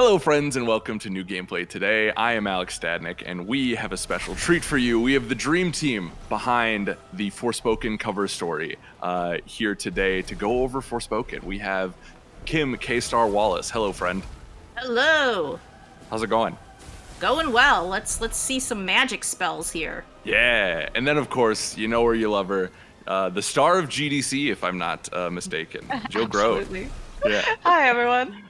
Hello friends and welcome to New Gameplay Today. I am Alex Stadnick and we have a special treat for you. We have the dream team behind the Forspoken cover story here today to go over Forspoken. We have Kim K-Star Wallace. Hello friend. Hello. How's it going? Going well. Let's see some magic spells here. Yeah, and then of course, you know where you love her, the star of GDC if I'm not mistaken, Jill Grote. Absolutely. Yeah. Hi everyone.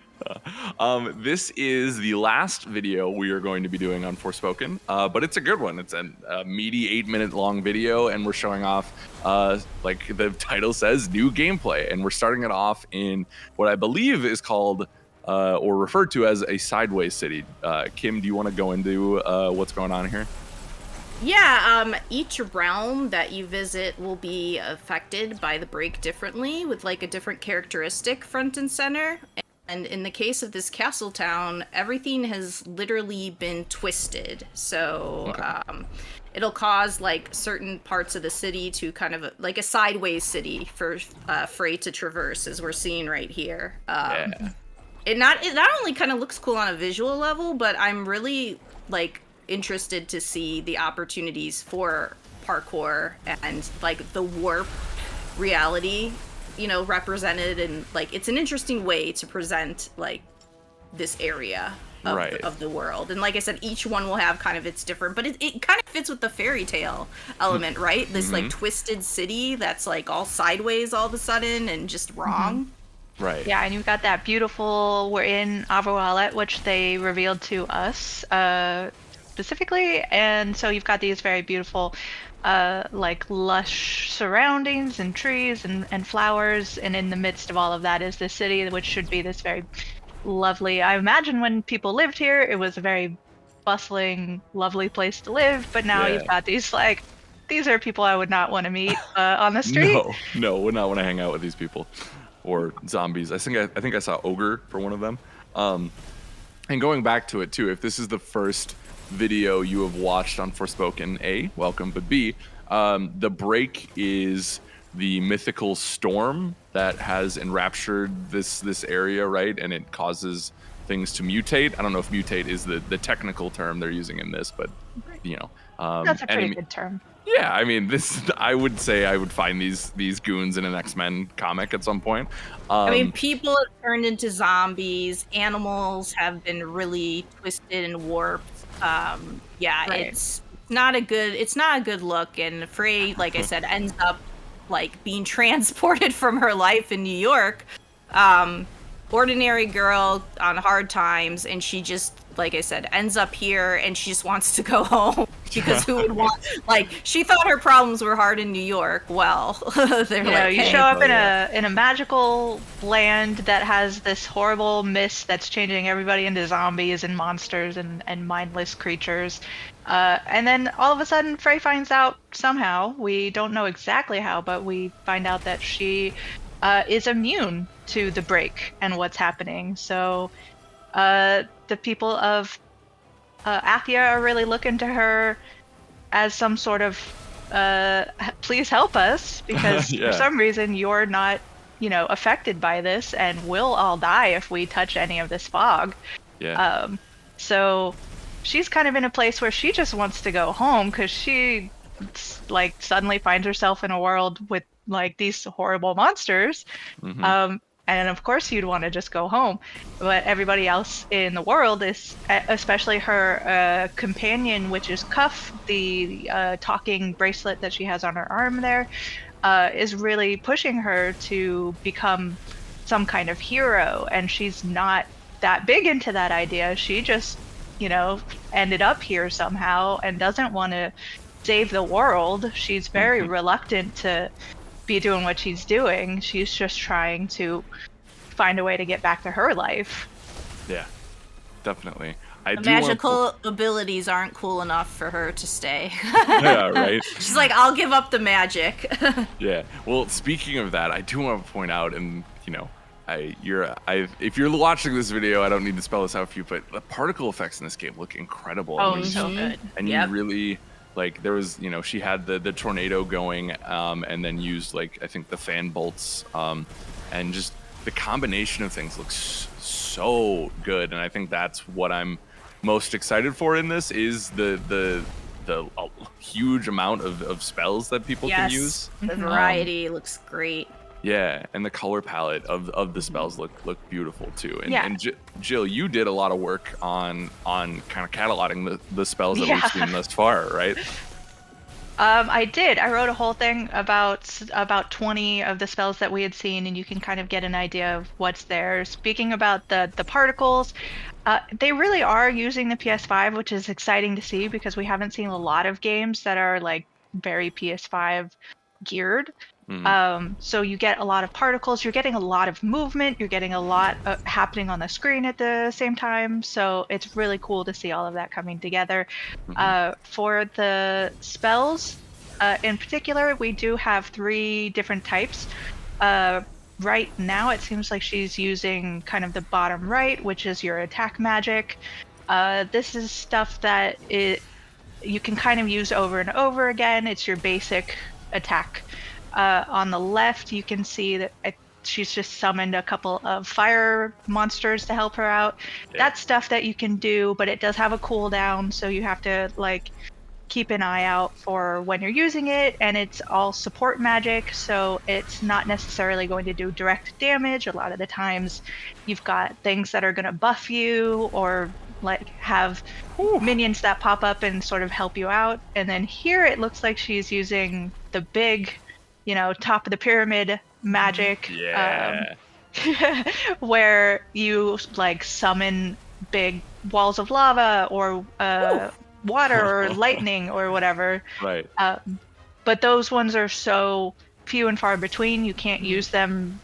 This is the last video we are going to be doing on Forspoken, but it's a good one. It's a meaty 8-minute long video, and we're showing off, like the title says, new gameplay. And we're starting it off in what I believe is called, or referred to as a sideways city. Kim, do you want to go into what's going on here? Yeah, each realm that you visit will be affected by the break differently, with like a different characteristic front and center. And in the case of this castle town, everything has literally been twisted. So Okay. It'll cause like certain parts of the city to kind of like a sideways city for Frey to traverse, as we're seeing right here. Yeah. It not only kind of looks cool on a visual level, but I'm really like interested to see the opportunities for parkour and like the warp reality, you know, represented. And like it's an interesting way to present like this area of, Right. of the world. And like I said, each one will have kind of its different, but it kind of fits with the fairy tale element, right? This like twisted city that's like all sideways all of a sudden and just wrong. Right. Yeah, and you've got that beautiful, we're in Averwalet, which they revealed to us specifically. And so you've got these very beautiful, like lush surroundings and trees and flowers. And in the midst of all of that is this city, which should be this very lovely. I imagine when people lived here, it was a very bustling, lovely place to live. But now Yeah. you've got these like, these are people I would not want to meet on the street. No, would not want to hang out with these people. Or zombies. I think I saw ogre for one of them. And going back to it too, if this is the first video you have watched on Forspoken, A, welcome, but B, the break is the mythical storm that has enraptured this area, right? And it causes things to mutate. I don't know if mutate is the technical term they're using in this, but you know, That's a pretty good term. yeah, I mean, I would say I would find these goons in an X-Men comic at some point. I mean, people have turned into zombies. Animals have been really twisted and warped. Yeah, Right. it's not a good look. And Frey, like I said, ends up like being transported from her life in New York. Ordinary girl on hard times, and she just, like I said, ends up here, and she just wants to go home because who would want? Like, she thought her problems were hard in New York. Well, they're You know, like, you hey, show up in a magical land that has this horrible mist that's changing everybody into zombies and monsters and mindless creatures. And then all of a sudden, Frey finds out somehow, we don't know exactly how, but we find out that she is immune to the break and what's happening. So the people of Athia are really looking to her as some sort of please help us, because Yeah. for some reason you're not, affected by this, and we'll all die if we touch any of this fog. Yeah. So she's kind of in a place where she just wants to go home, because she like suddenly finds herself in a world with like these horrible monsters. And of course you'd want to just go home, but everybody else in the world is, especially her companion, which is Cuff, the talking bracelet that she has on her arm there, is really pushing her to become some kind of hero. And she's not that big into that idea. She just, ended up here somehow and doesn't want to save the world. She's very reluctant to be doing what she's doing. She's just trying to find a way to get back to her life. Yeah, definitely. the magical abilities aren't cool enough for her to stay. Yeah, right. She's like, I'll give up the magic. Yeah. Well, speaking of that, I do want to point out, and if you're watching this video, I don't need to spell this out for you, but the particle effects in this game look incredible. Oh, so good. And Yep. you really, like, there was, she had the tornado going, and then used, like, I think the fan bolts, and just the combination of things looks so good, and I think that's what I'm most excited for in this is the huge amount of spells that people can use. The variety looks great. Yeah, and the color palette of the spells look beautiful too. And, Yeah. and Jill, you did a lot of work on kind of cataloging the spells that we've seen thus far, right? I did. I wrote a whole thing about 20 of the spells that we had seen, and you can kind of get an idea of what's there. Speaking about the particles, they really are using the PS5, which is exciting to see because we haven't seen a lot of games that are like very PS5 geared. So you get a lot of particles, you're getting a lot of movement, you're getting a lot happening on the screen at the same time. So it's really cool to see all of that coming together. For the spells, in particular, we do have 3 different types. Right now, it seems like she's using kind of the bottom right, which is your attack magic. This is stuff that you can kind of use over and over again. It's your basic attack. On the left, you can see that she's just summoned a couple of fire monsters to help her out. Yeah. That's stuff that you can do, but it does have a cooldown, so you have to like keep an eye out for when you're using it, and it's all support magic, so it's not necessarily going to do direct damage. A lot of the times you've got things that are going to buff you or like have minions that pop up and sort of help you out. And then here it looks like she's using the big, top of the pyramid magic, where you like summon big walls of lava or water or lightning or whatever. Right. But those ones are so few and far between, you can't use them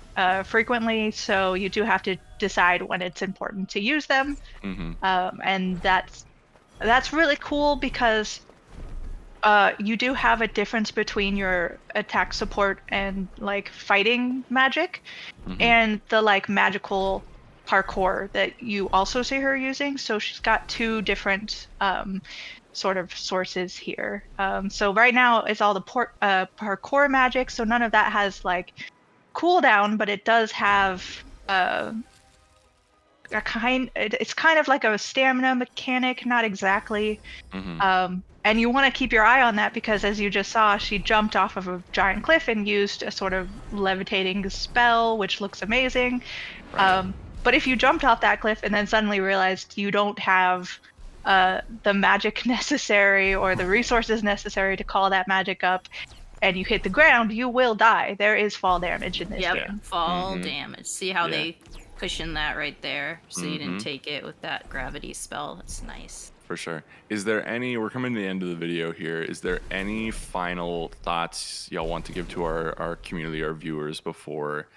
frequently, so you do have to decide when it's important to use them. And that's really cool because you do have a difference between your attack support and like fighting magic and the like magical parkour that you also see her using. So she's got 2 different sort of sources here. So right now it's all the parkour magic, so none of that has like cooldown, but it does have it's kind of like a stamina mechanic, not exactly. And you want to keep your eye on that because, as you just saw, she jumped off of a giant cliff and used a sort of levitating spell, which looks amazing. Right. But if you jumped off that cliff and then suddenly realized you don't have the magic necessary or the resources necessary to call that magic up, and you hit the ground, you will die. There is fall damage in this game. Fall damage. See how they cushion that right there, so you didn't take it with that gravity spell. That's nice. For sure. Is there we're coming to the end of the video here, is there any final thoughts y'all want to give to our community, our viewers, before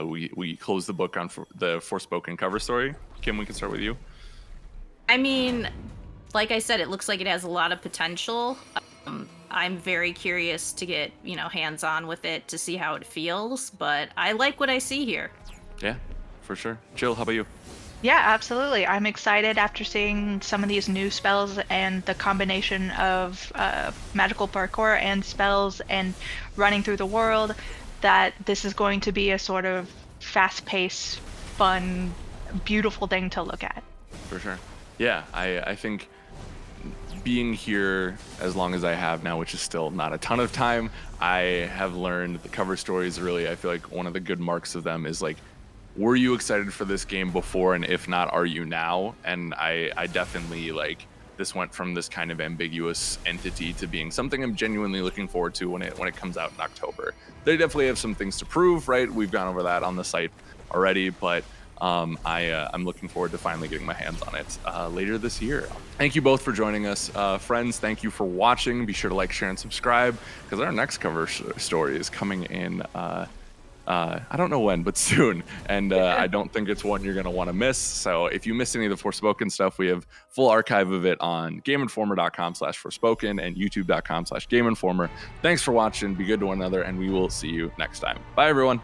we close the book on the Forspoken cover story? Kim, we can start with you. I mean, like I said, it looks like it has a lot of potential. I'm very curious to get, hands-on with it to see how it feels, but I like what I see here. Yeah, for sure. Jill, how about you? Yeah, absolutely. I'm excited after seeing some of these new spells and the combination of magical parkour and spells and running through the world, that this is going to be a sort of fast-paced, fun, beautiful thing to look at. For sure. Yeah, I think being here as long as I have now, which is still not a ton of time, I have learned the cover stories really, I feel like one of the good marks of them is like, were you excited for this game before, and if not, are you now? And I definitely like this went from this kind of ambiguous entity to being something I'm genuinely looking forward to when it comes out in October. They definitely have some things to prove, right? We've gone over that on the site already, but I'm looking forward to finally getting my hands on it later this year. Thank you both for joining us. Friends, thank you for watching. Be sure to like, share, and subscribe because our next cover story is coming in I don't know when, but soon. And I don't think it's one you're going to want to miss. So if you missed any of the Forspoken stuff, we have full archive of it on GameInformer.com/Forspoken and YouTube.com/GameInformer. Thanks for watching. Be good to one another, and we will see you next time. Bye, everyone.